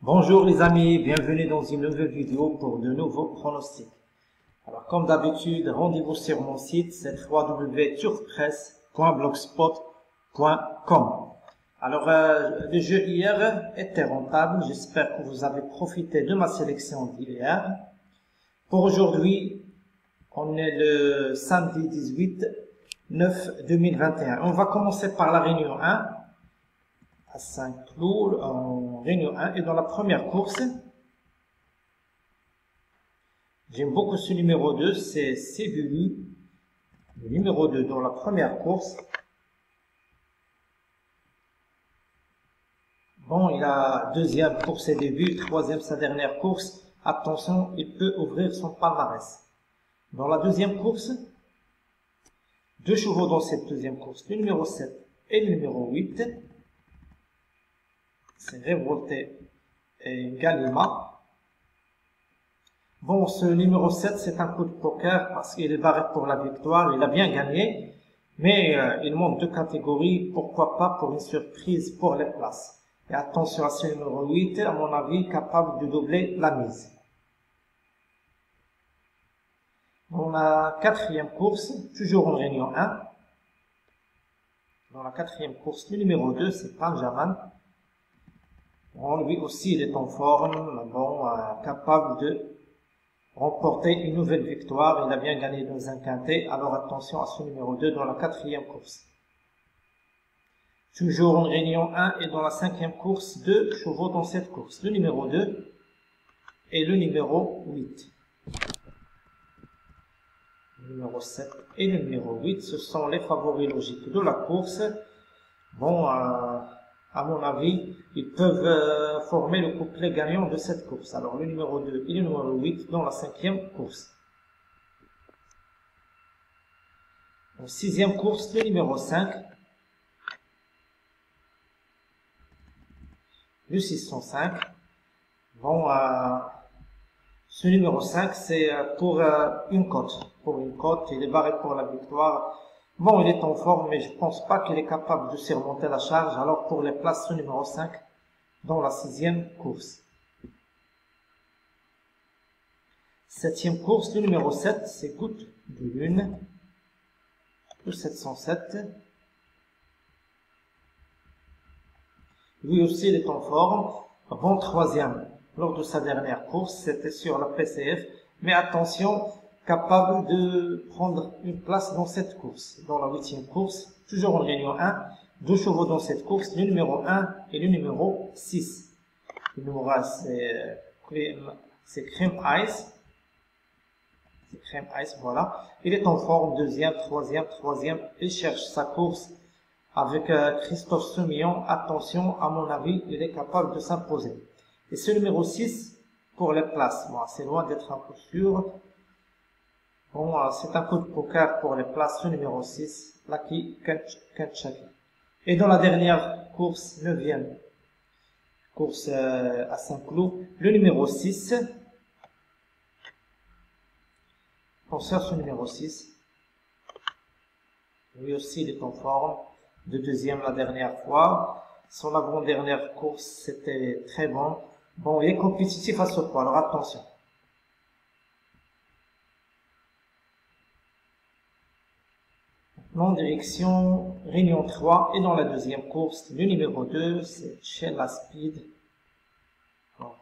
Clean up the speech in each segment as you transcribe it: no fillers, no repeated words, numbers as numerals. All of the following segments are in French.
Bonjour les amis, bienvenue dans une nouvelle vidéo pour de nouveaux pronostics. Alors comme d'habitude, rendez-vous sur mon site, c'est www.turkpress.blogspot.com. Alors le jeu hier était rentable, j'espère que vous avez profité de ma sélection d'hier. Pour aujourd'hui, on est le samedi 18/9/2021. On va commencer par la réunion 1. À Saint-Cloud en réunion 1 et dans la première course, j'aime beaucoup ce numéro 2, c'est Sebulu, le numéro 2 dans la première course. Bon, il a deuxième pour ses débuts, troisième sa dernière course. Attention, il peut ouvrir son palmarès. Dans la deuxième course, deux chevaux dans cette deuxième course, le numéro 7 et le numéro 8. C'est Révolté et Galima. Bon, ce numéro 7, c'est un coup de poker parce qu'il est barré pour la victoire. Il a bien gagné, mais il monte de catégorie. Pourquoi pas pour une surprise pour les places. Et attention à ce numéro 8, à mon avis, capable de doubler la mise. Dans la quatrième course, toujours en réunion 1. Dans la quatrième course, le numéro 2, c'est Benjamin. Bon, lui aussi, il est en forme, bon, capable de remporter une nouvelle victoire. Il a bien gagné dans un quintet, alors attention à ce numéro 2 dans la quatrième course. Toujours en réunion 1 et dans la cinquième course, deux chevaux dans cette course. Le numéro 2 et le numéro 8. Le numéro 7 et le numéro 8, ce sont les favoris logiques de la course. Bon, à mon avis, ils peuvent former le couplet gagnant de cette course. Alors, le numéro 2 et le numéro 8 dans la cinquième course. En sixième course, le numéro 5. Le 605. Bon, ce numéro 5, c'est pour une cote. Pour une cote, il est barré pour la victoire. Bon, il est en forme, mais je pense pas qu'il est capable de surmonter la charge. Alors, pour les places, ce numéro 5 dans la sixième course. Septième course, le numéro 7, c'est Goutte de Lune. Le 707. Lui aussi, il est en forme. Bon, troisième. Lors de sa dernière course, c'était sur la PCF. Mais attention, capable de prendre une place dans cette course. Dans la huitième course, toujours en réunion 1, deux chevaux dans cette course, le numéro 1 et le numéro 6. Le numéro 1, c'est Cream Ice. C'est Cream Ice, voilà. Il est en forme, deuxième, troisième. Il cherche sa course avec Christophe Soumillon. Attention, à mon avis, il est capable de s'imposer. Et ce numéro 6, pour les places, bon, c'est loin d'être un coup sûr. Bon, c'est un coup de poker pour les places, ce numéro 6, Lucky Kentucky. Et dans la dernière course, 9e course à Saint-Cloud, le numéro 6. Pensez à ce numéro 6. Lui aussi, il est en forme. De deuxième la dernière fois. Son avant-dernière course, c'était très bon. Bon, il est compétitif à ce point, alors attention. En direction Réunion 3 et dans la deuxième course, le numéro 2, c'est Shella Speed. Bon.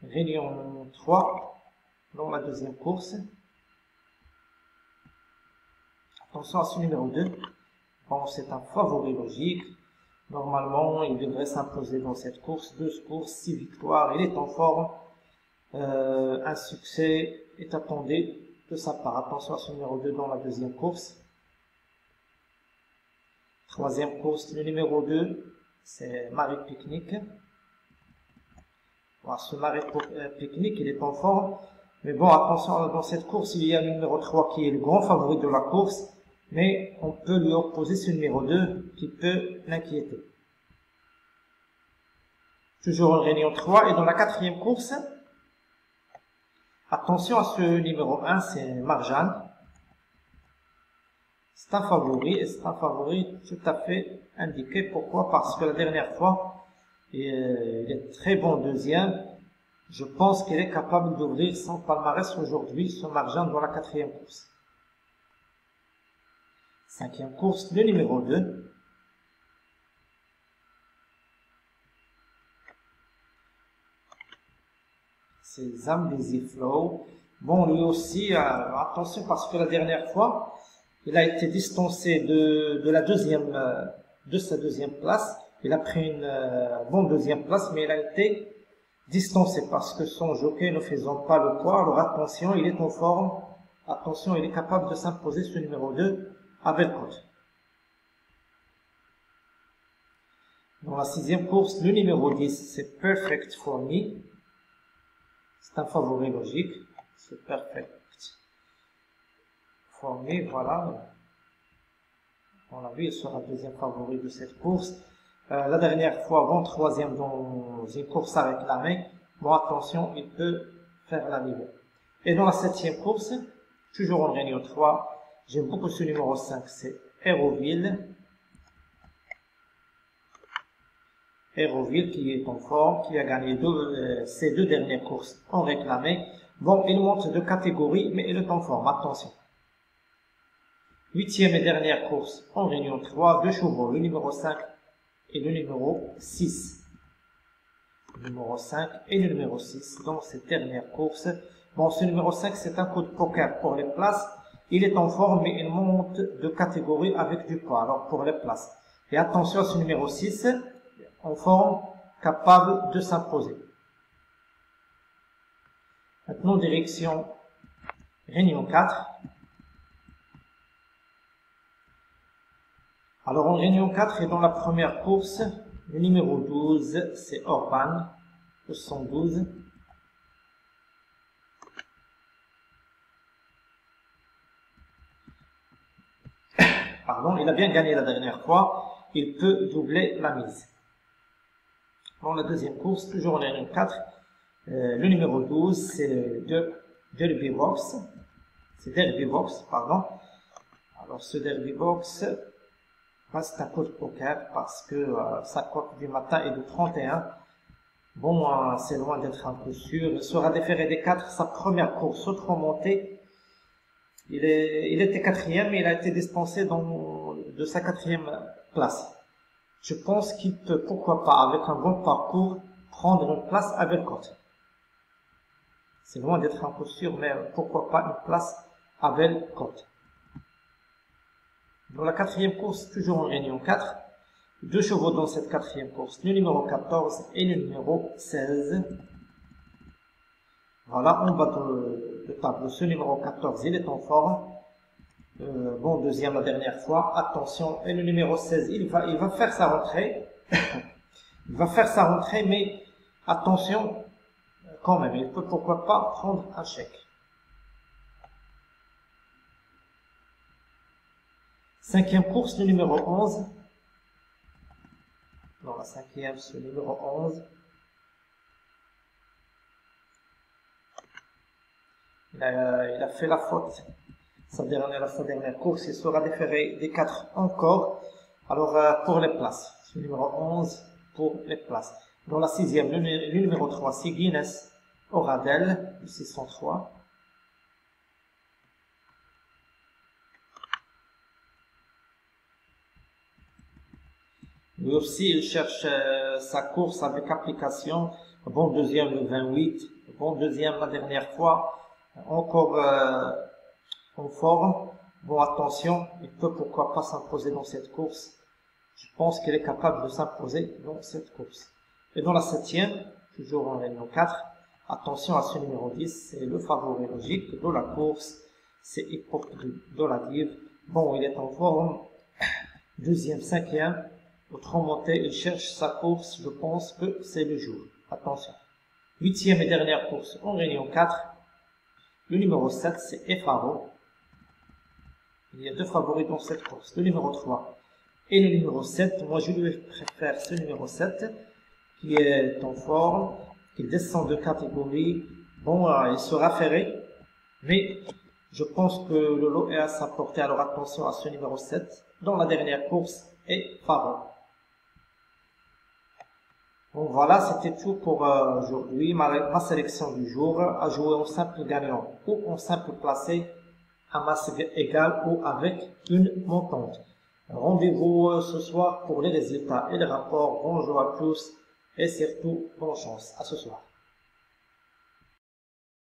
Réunion 3 dans la deuxième course. Attention à ce numéro 2. Bon, c'est un favori logique. Normalement, il devrait s'imposer dans cette course. 2 courses, 6 victoires. Il est en forme. Un succès est attendu de sa part. Attention à ce numéro 2 dans la deuxième course. Troisième course, le numéro 2, c'est Marie Picnic. Voilà, ce Marie Picnic, il est en forme. Mais bon, attention, dans cette course, il y a le numéro 3 qui est le grand favori de la course. Mais on peut lui opposer ce numéro 2 qui peut l'inquiéter. Toujours en réunion 3 et dans la quatrième course, attention à ce numéro 1, c'est Marjane. C'est un favori et c'est un favori tout à fait indiqué. Pourquoi? Parce que la dernière fois, Et il est très bon deuxième. Je pense qu'il est capable d'ouvrir son palmarès aujourd'hui, son margin dans la 4e course. 5e course, le numéro 2. C'est Zambezi Flow. Bon, lui aussi, attention parce que la dernière fois, il a été distancé de sa deuxième place. Il a pris une bonne deuxième place, mais il a été distancé parce que son jockey ne faisant pas le poids. Alors attention, il est en forme. Attention, il est capable de s'imposer ce numéro 2 avec cote. Dans la 6e course, le numéro 10, c'est Perfect for Me. C'est un favori logique. C'est Perfect for Me, voilà. On l'a vu, il sera deuxième favori de cette course. La dernière fois, bon, 3e dans une course avec la main. Bon, attention, il peut faire la niveau. Et dans la 7e course, toujours en réunion 3, j'aime beaucoup ce numéro 5, c'est Aeroville. Aeroville qui est en forme, qui a gagné ses 2 dernières courses en réclamé. Bon, il monte de catégorie, mais il est en forme, attention. 8e et dernière course en réunion 3, 2 chevaux, le numéro 5 et le numéro 6. Le numéro 5 et le numéro 6 dans cette dernière course. Bon, ce numéro 5, c'est un coup de poker pour les places. Il est en forme, mais il monte de catégorie avec du poids, alors pour les places. Et attention à ce numéro 6, en forme, capable de s'imposer. Maintenant, direction Réunion 4. Alors, en Réunion 4 et dans la première course, le numéro 12, c'est Orban, le 112. Pardon, il a bien gagné la dernière fois. Il peut doubler la mise. Dans la deuxième course, toujours en Réunion 4, le numéro 12, c'est Derby Box. C'est Derby Box, pardon. Alors, ce Derby Box, c'est un code poker parce que sa cote du matin est de 31. Bon, c'est loin d'être un peu sûr. Il sera déféré des 4 sa première course, autre montée. Il était 4e, mais il a été dispensé de sa 4e place. Je pense qu'il peut, pourquoi pas, avec un bon parcours, prendre une place avec cote. C'est loin d'être un peu sûr, mais pourquoi pas une place avec cote. Dans la 4e course, toujours en Réunion 4, 2 chevaux dans cette 4e course, le numéro 14 et le numéro 16. Voilà, en bas de tableau, ce numéro 14, il est en forme. Bon, deuxième la dernière fois, attention, et le numéro 16, il va faire sa rentrée. Il va faire sa rentrée, mais attention, quand même, il peut pourquoi pas prendre un chèque. 5e course, le numéro 11. Dans la 5e, ce numéro 11. Il a fait la faute. Sa dernière course, il sera déféré des 4 encore. Alors, pour les places. Ce numéro 11 pour les places. Dans la 6e, le numéro 3, c'est Guinness Oradel, le 603. Lui aussi, il cherche sa course avec application. Bon deuxième le 28. Bon deuxième la dernière fois. Encore en forme. Bon, attention, il peut pourquoi pas s'imposer dans cette course. Je pense qu'il est capable de s'imposer dans cette course. Et dans la 7e, toujours en réunion 4, attention à ce numéro 10, c'est le favori logique de la course. C'est Hip Hop de la Div. Bon, il est en forme. Deuxième, 5e. Autre montée, il cherche sa course. Je pense que c'est le jour. Attention. 8e et dernière course en réunion 4. Le numéro 7, c'est Efaro. Il y a 2 favoris dans cette course. Le numéro 3 et le numéro 7. Moi, je lui préfère ce numéro 7 qui est en forme, qui descend de catégorie. Bon, il sera ferré. Mais je pense que le lot est à sa portée. Alors attention à ce numéro 7 dans la dernière course et Faro. Donc voilà, c'était tout pour aujourd'hui. Ma sélection du jour à jouer en simple gagnant ou en simple placé à masse égale ou avec une montante. Rendez-vous ce soir pour les résultats et les rapports. Bonjour à tous et surtout bonne chance. À ce soir.